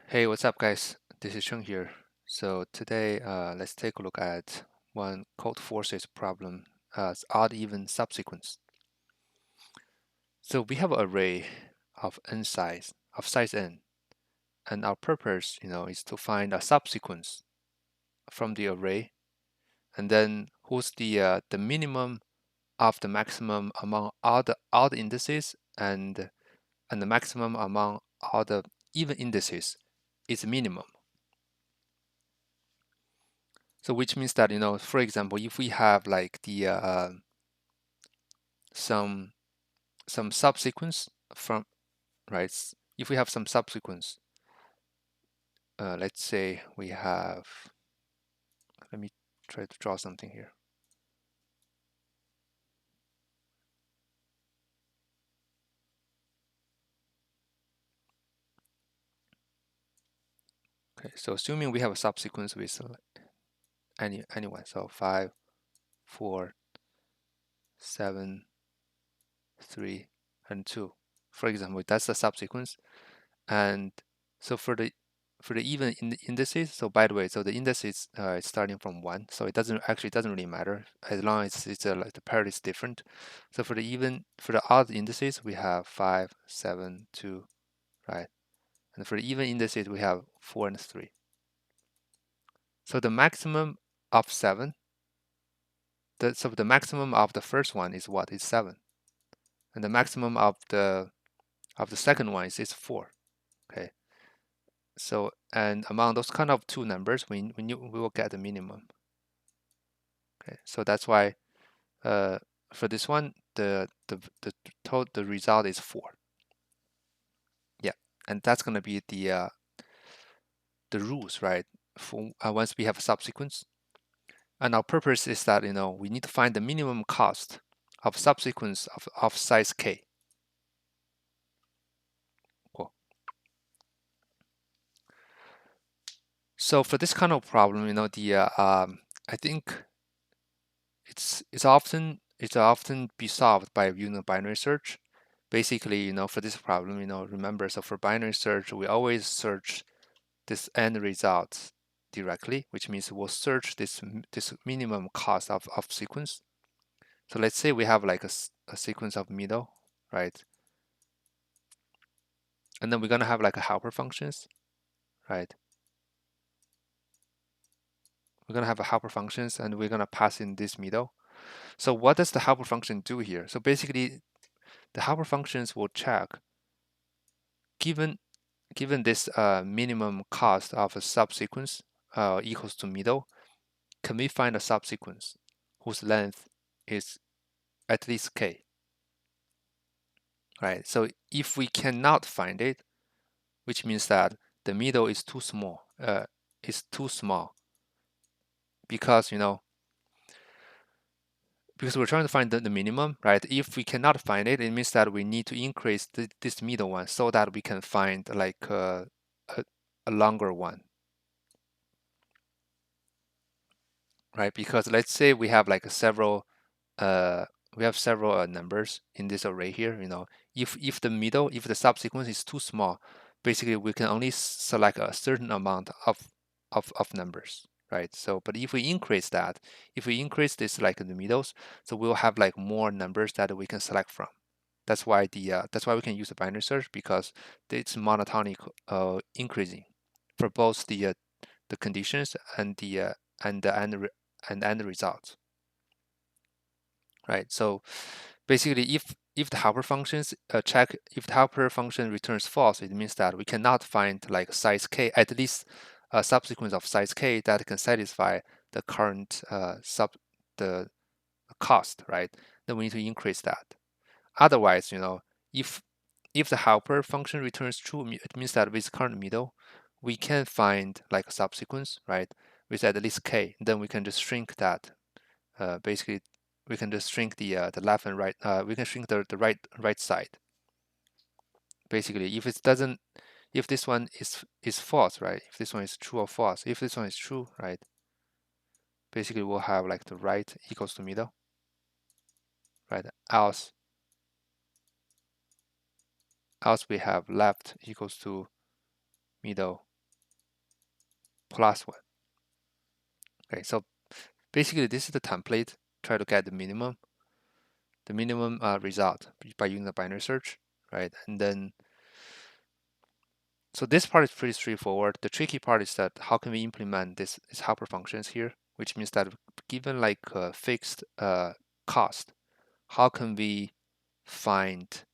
Hey, what's up, guys? This is Chung here. So today, let's take a look at one Codeforces problem as odd-even subsequence. So we have an array of size n, and our purpose, is to find a subsequence from the array, and then who's the minimum of the maximum among all the odd indices, and the maximum among all the even indices is minimum. So which means that, for example, if we have like the some subsequence from, right? If we have some subsequence, let's say we have, let me try to draw something here. Okay, so assuming we have a subsequence with anyone, so 5, 4, 7, 3, and 2. For example, that's the subsequence. And so for the even indices, so by the way, so the indices is starting from 1, so it doesn't really matter as long as it's like the parity is different. So for the odd indices, we have 5, 7, 2, right? And for the even indices, we have 4 and 3. So the maximum of 7, so the maximum of the first one is what? Is 7, and the maximum of the second one is 4. Okay. So, and among those kind of two numbers, we will get the minimum. Okay, so that's why for this one, the result is 4. Yeah, and that's gonna be the rules, right? For once we have a subsequence, and our purpose is that we need to find the minimum cost of subsequence of size k. Cool. So for this kind of problem, I think it's often be solved by using binary search. Basically, for this problem, remember, so for binary search, we always search this end result directly, which means we'll search this minimum cost of sequence. So let's say we have like a sequence of middle, right? And then we're gonna have like a helper functions, right? We're gonna have a helper functions, and we're gonna pass in this middle. So what does the helper function do here? So basically, the helper functions will check, given this minimum cost of a subsequence equals to middle, can we find a subsequence whose length is at least k? Right. So if we cannot find it, which means that the middle is too small, because because we're trying to find the minimum, right? If we cannot find it, it means that we need to increase this middle one so that we can find like a longer one, right? Because let's say we have like several numbers in this array here. If the subsequence is too small, basically we can only select a certain amount of numbers, right? So, but if we increase this like in the middles, so we'll have like more numbers that we can select from. That's why we can use the binary search, because it's monotonic increasing for both the conditions and the end results, right? So basically, if the helper functions check if the helper function returns false, it means that we cannot find like size k, at least a subsequence of size k that can satisfy the current the cost, right? Then we need to increase that. Otherwise, if the helper function returns true, it means that with current middle, we can find like a subsequence, right, with at least k. Then we can just shrink that. Basically, we can just shrink the left and right. We can shrink the right side. Basically, if this one is false, right? If this one is true or false, if this one is true, right? Basically, we'll have like the right equals to middle, right? Else we have left equals to middle, plus 1. Okay, so basically this is the template. Try to get the minimum result by using the binary search, right? And then, so this part is pretty straightforward. The tricky part is that how can we implement these helper functions here, which means that given like a fixed cost, how can we find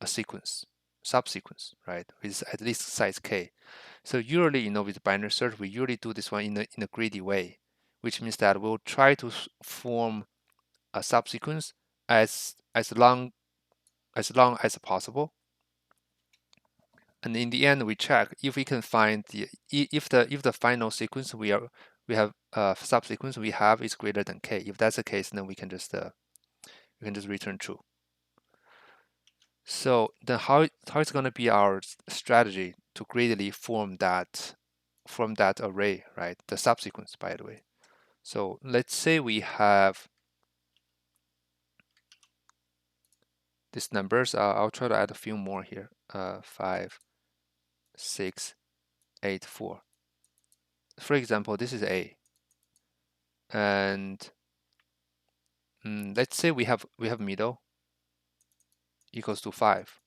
a subsequence, right, with at least size k. So usually, with binary search, we usually do this one in a greedy way, which means that we'll try to form a subsequence as long as possible, and in the end we check if we can find if the final sequence we have subsequence we have is greater than k. If that's the case, then we can just return true. So then how it's going to be our strategy to greedily form that array, right? The subsequence, by the way. So let's say we have these numbers. I'll try to add a few more here. 5, 6, 8, 4. For example, this is A, and let's say we have middle equals to 5.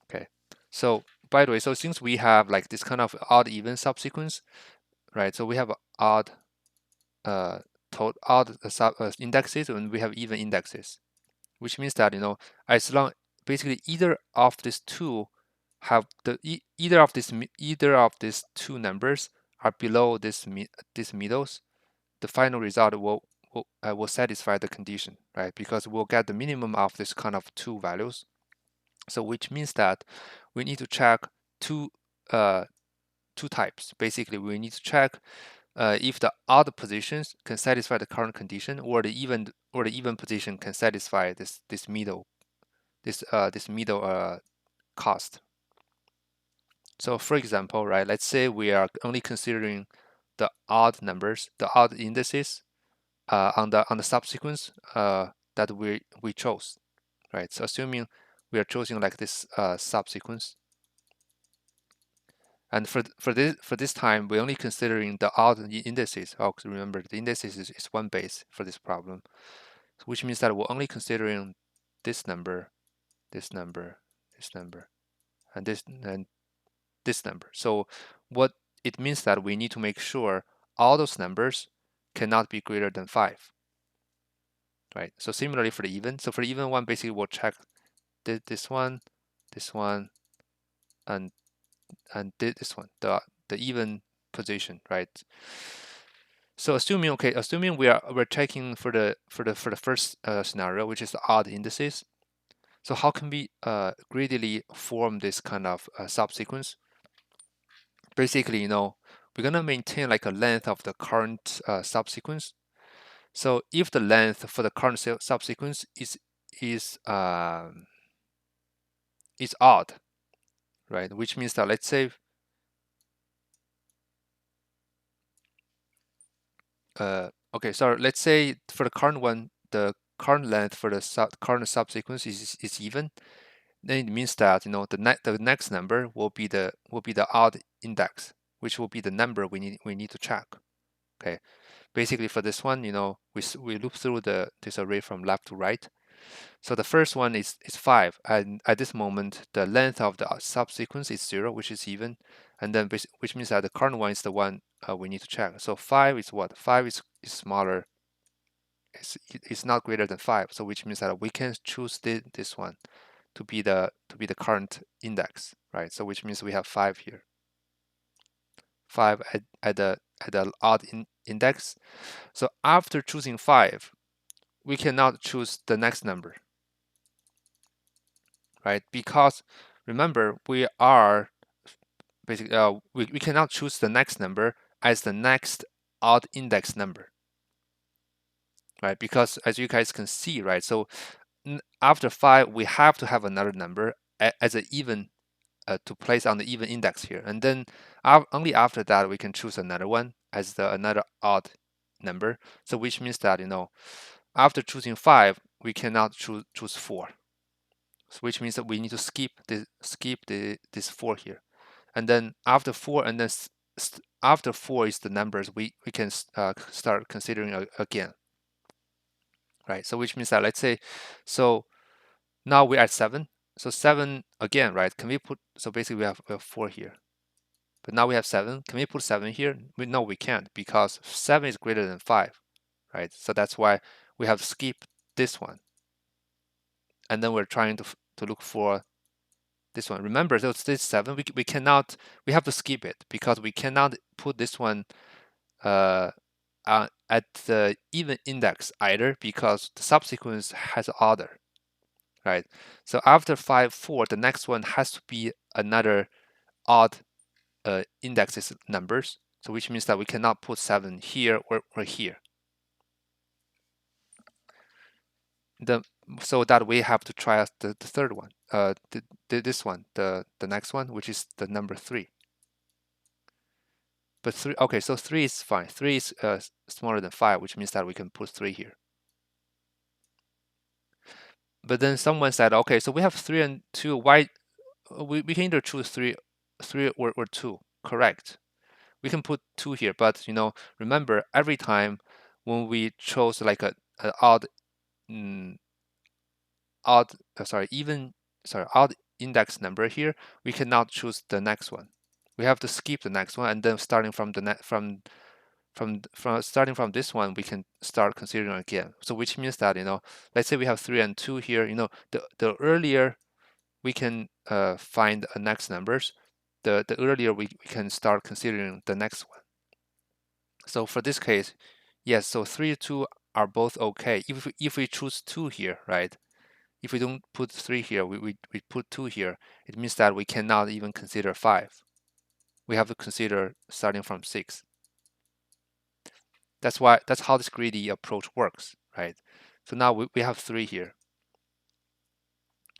Okay. So by the way, so since we have like this kind of odd even subsequence, right? So we have odd indexes and we have even indexes, which means that as long basically either of these two have either of these two numbers are below these middles, the final result will satisfy the condition, right? Because we'll get the minimum of this kind of two values. So which means that we need to check two types. Basically, we need to check if the odd positions can satisfy the current condition, or the even position can satisfy this middle cost. So for example, right, let's say we are only considering the odd numbers, the odd indices on the subsequence that we chose, right? So assuming we are choosing like this subsequence, and for this time we're only considering the odd indices. Oh, remember the indices is one base for this problem, which means that we're only considering this number, this number, this number, and this number. So what it means that we need to make sure all those numbers cannot be greater than 5, right? So similarly for the even, so for the even one, basically we'll check this one, and this one, the even position, right? So assuming we're checking for the first scenario, which is the odd indices. So how can we greedily form this kind of subsequence? Basically, we're gonna maintain like a length of the current subsequence. So if the length for the current subsequence is odd, right? Which means that let's say okay, so let's say for the current one, the current length for the current subsequence is even. Then it means that the next number will be the odd index, which will be the number we need to check. Okay, basically for this one, we loop through this array from left to right. So the first one is 5, and at this moment the length of the subsequence is 0, which is even, and then which means that the current one is the one we need to check. So 5 is what? 5 is smaller. It's not greater than 5. So which means that we can choose this one to be the current index, right? So which means we have 5 here. 5 at the odd index. So after choosing 5, we cannot choose the next number, right? Because remember, we are basically we cannot choose the next number as the next odd index number, right? Because as you guys can see, right? So after 5, we have to have another number as an even to place on the even index here, and then only after that we can choose another one as another odd number. So which means that after choosing 5, we cannot choose 4. So which means that we need to skip this 4 here. and then after 4, and then after 4 is the numbers we can start considering again, right? So which means that, let's say, so now we're at 7. So 7 again, right? Can we put, so basically we have 4 here. But now we have 7. Can we put 7 here? No, we can't, because 7 is greater than 5, right? So that's why we have to skip this one. And then we're trying to look for this one. Remember, so this 7, we cannot, we have to skip it, because we cannot put this one at the even index either, because the subsequence has order, right? So after 5, 4, the next one has to be another odd indexes numbers. So which means that we cannot put 7 here or here. So that we have to try the third one, this one, the next one, which is the number 3. But 3, okay, so 3 is fine. 3 is smaller than 5, which means that we can put 3 here. But then someone said, okay, so we have 3 and 2. Why we can either choose 3 or 2? Correct. We can put 2 here, but remember, every time when we chose like a odd odd index number here, we cannot choose the next one. We have to skip the next one, and then starting from starting from this one, we can start considering again. So which means that, let's say we have 3 and 2 here. The earlier we can find the next numbers, the earlier we can start considering the next one. So for this case, yes, so 3 and 2 are both okay. If we choose 2 here, right? If we don't put 3 here, we put 2 here, it means that we cannot even consider 5. We have to consider starting from 6. That's how this greedy approach works, right? So now we have 3 here.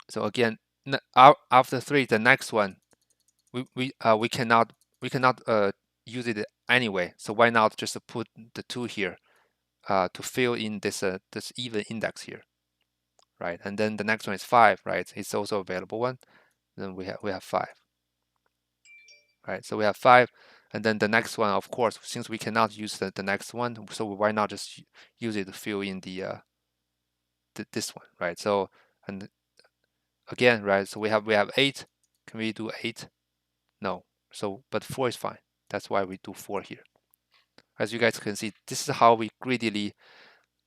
So again, after 3, the next one, we cannot use it anyway. So why not just put the 2 here to fill in this even index here, right? And then the next one is 5, right? It's also available one. Then we have 5, right? So we have 5, and then the next one, of course, since we cannot use the next one, so why not just use it to fill in this one, right? So, and again, right? So we have 8. Can we do 8? No. So, but 4 is fine. That's why we do 4 here. As you guys can see, this is how we greedily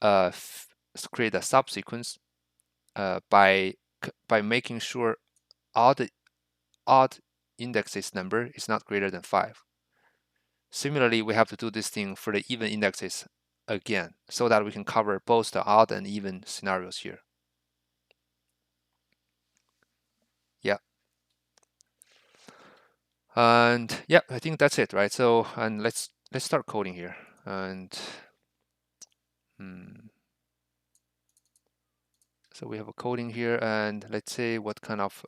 create a subsequence by making sure odd indexes number is not greater than 5. Similarly, we have to do this thing for the even indexes again, so that we can cover both the odd and even scenarios here. Yeah. And yeah, I think that's it, right? So, and let's start coding here. And so we have a coding here, and let's say what kind of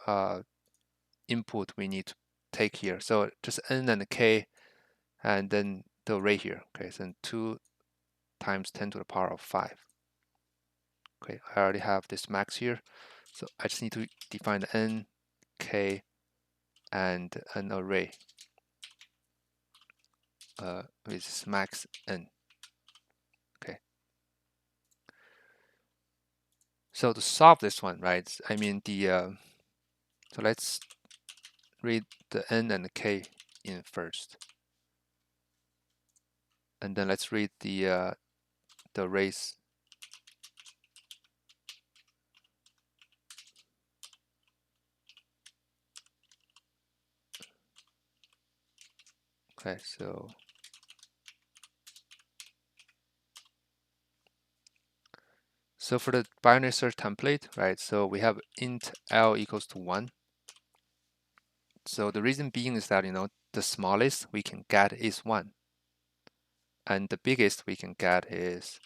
input we need to take here. So just n and k, and then the array here. Okay, so 2 times 10 to the power of 5. Okay, I already have this max here, so I just need to define the n, k, and an array with max n. Okay. So to solve this one, right? I mean so let's read the n and the k in first, and then let's read the arrays. Okay, so for the binary search template, right? So we have int l equals to 1. So the reason being is that the smallest we can get is 1, and the biggest we can get is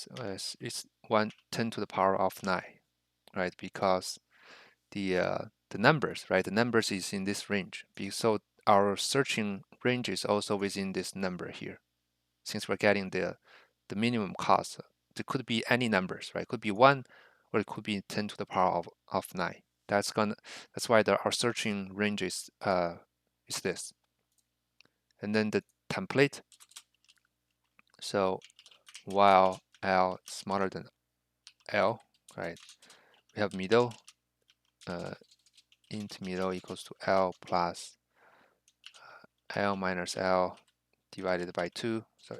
10 to the power of 9, right? Because the numbers, right? The numbers is in this range. So our searching range is also within this number here. Since we're getting the minimum cost, it could be any numbers, right? It could be 1, or it could be 10 to the power of 9. That's why our searching range is this. And then the template. So while L smaller than L, right? We have middle, int middle equals to L plus L minus L divided by 2. So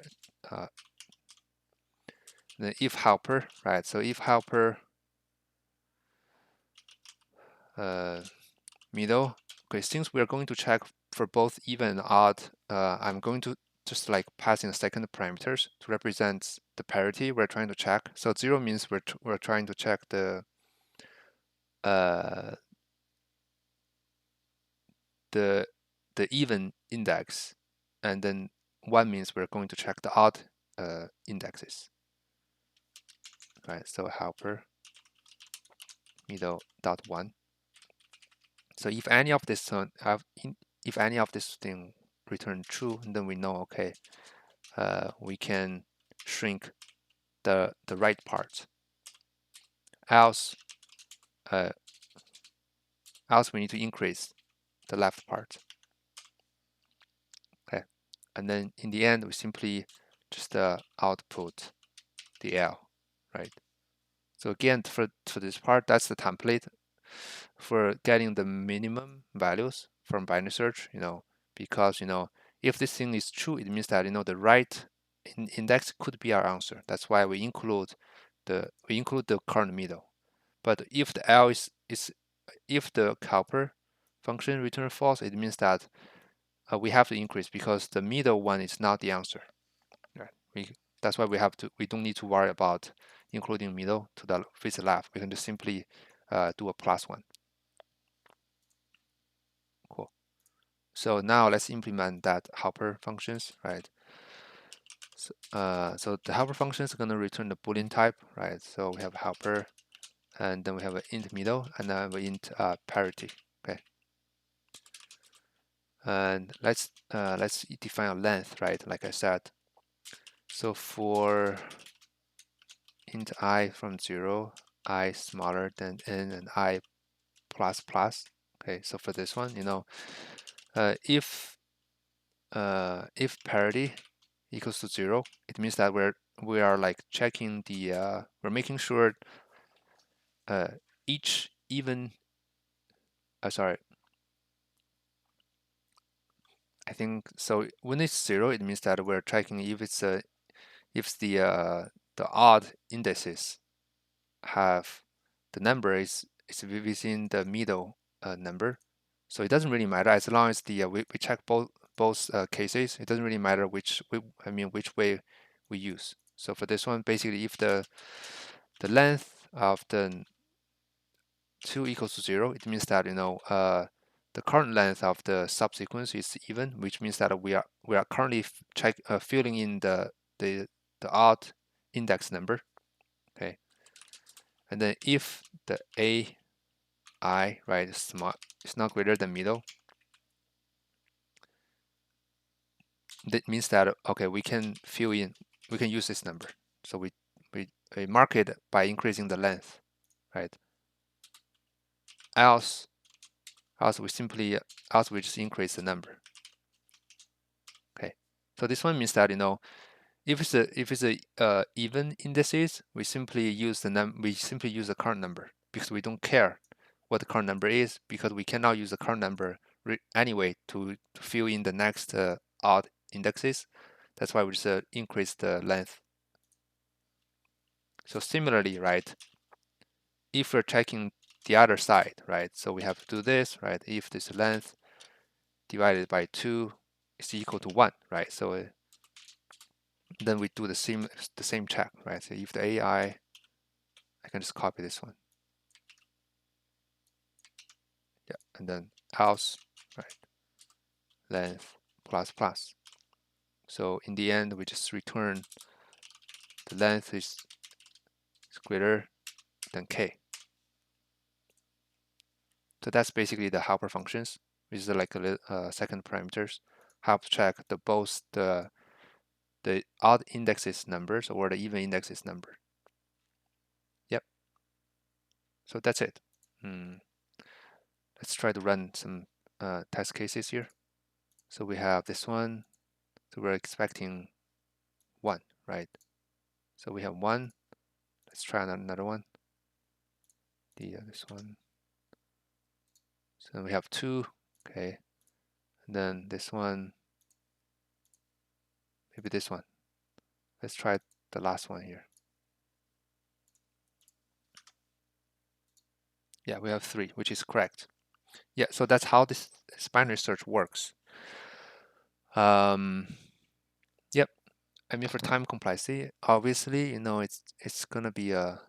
then if helper, right? So if helper middle, okay, since we're going to check for both even and odd, I'm going to just like pass in a second parameters to represent the parity we're trying to check. So 0 means we're trying to check the even index, and then 1 means we're going to check the odd indexes. Right, so helper middle dot 1. So if any of this if any of this thing return true, then we know, okay, we can shrink the right part. Else we need to increase the left part. Okay, and then in the end we simply just output the L, right? So again, for this part, that's the template for getting the minimum values from binary search. Because if this thing is true, it means that the right index could be our answer. That's why we include the current middle. But if the L is if the helper function return false, it means that we have to increase because the middle one is not the answer. Right? That's why we don't need to worry about including middle to the with left. We can just simply do a +1. Cool. So now let's implement that helper functions, right? So the helper function is going to return the Boolean type, right? So we have helper, and then we have an int middle, and then we int parity. Okay. And let's define a length, right? Like I said. So for int I from 0, I smaller than n, and I plus plus. Okay, so for this one, if parity equals to 0, it means that we are like checking we're making sure each even sorry, I think so when it's 0, it means that we're checking if the odd indices have the number is within the middle number. So it doesn't really matter as long as we check both cases. It doesn't really matter which way we use. So for this one, basically, if the length of the 2 equals to 0, it means that the current length of the subsequence is even, which means that we are currently filling in the odd index number. Okay, and then if the AI, right, is not greater than middle, that means that okay, we can use this number. So we mark it by increasing the length, right? Else we just increase the number. Okay, so this one means that if it's a even indices, we simply use the current number because we don't care what the current number is, because we cannot use the current number anyway to fill in the next odd indexes. That's why we just increase the length. So similarly, right, if we're checking the other side, right, so we have to do this, right, if this length divided by 2 is equal to 1, right, so then we do the same check, right? So if the AI, I can just copy this one. Yeah, and then else, right? Length plus plus. So in the end, we just return the length is greater than k. So that's basically the helper functions, which is like a second parameters. Help check both the odd indexes numbers or the even indexes number. Yep. So that's it. Let's try to run some test cases here. So we have this one. So we're expecting 1, right? So we have 1. Let's try another one. This one. So we have 2. Okay. And then this one. Maybe this one. Let's try the last one here. Yeah, we have 3, which is correct. Yeah, so that's how this binary search works. Yep. I mean, for time complexity, obviously, it's gonna be a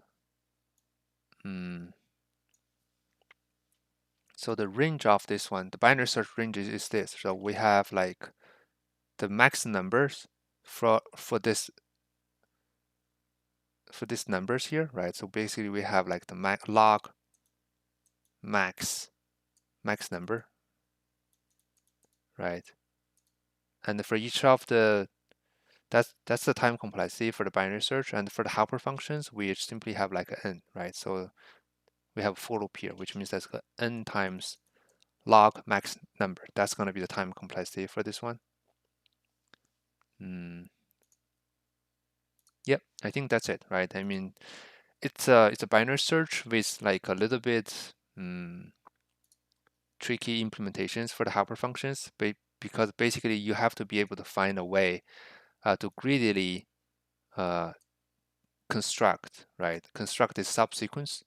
so the range of this one, the binary search range is this. So we have like the max numbers for this numbers here, right? So basically we have like the log max number, right? And for each of the that's the time complexity for the binary search, and for the helper functions we simply have like an n, right? So we have a for loop here, which means that's n times log max number. That's going to be the time complexity for this one. Yep, I think that's it, right? I mean, it's a binary search with like a little bit tricky implementations for the helper functions, because basically you have to be able to find a way to greedily construct, right? Construct this subsequence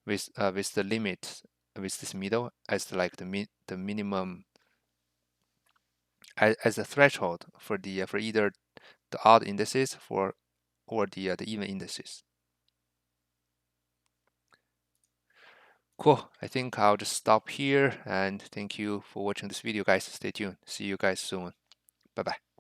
with the limit with this middle as like the minimum as a threshold for the for either the odd indices or the even indices. Cool. I think I'll just stop here, and thank you for watching this video, guys. Stay tuned. See you guys soon. Bye bye.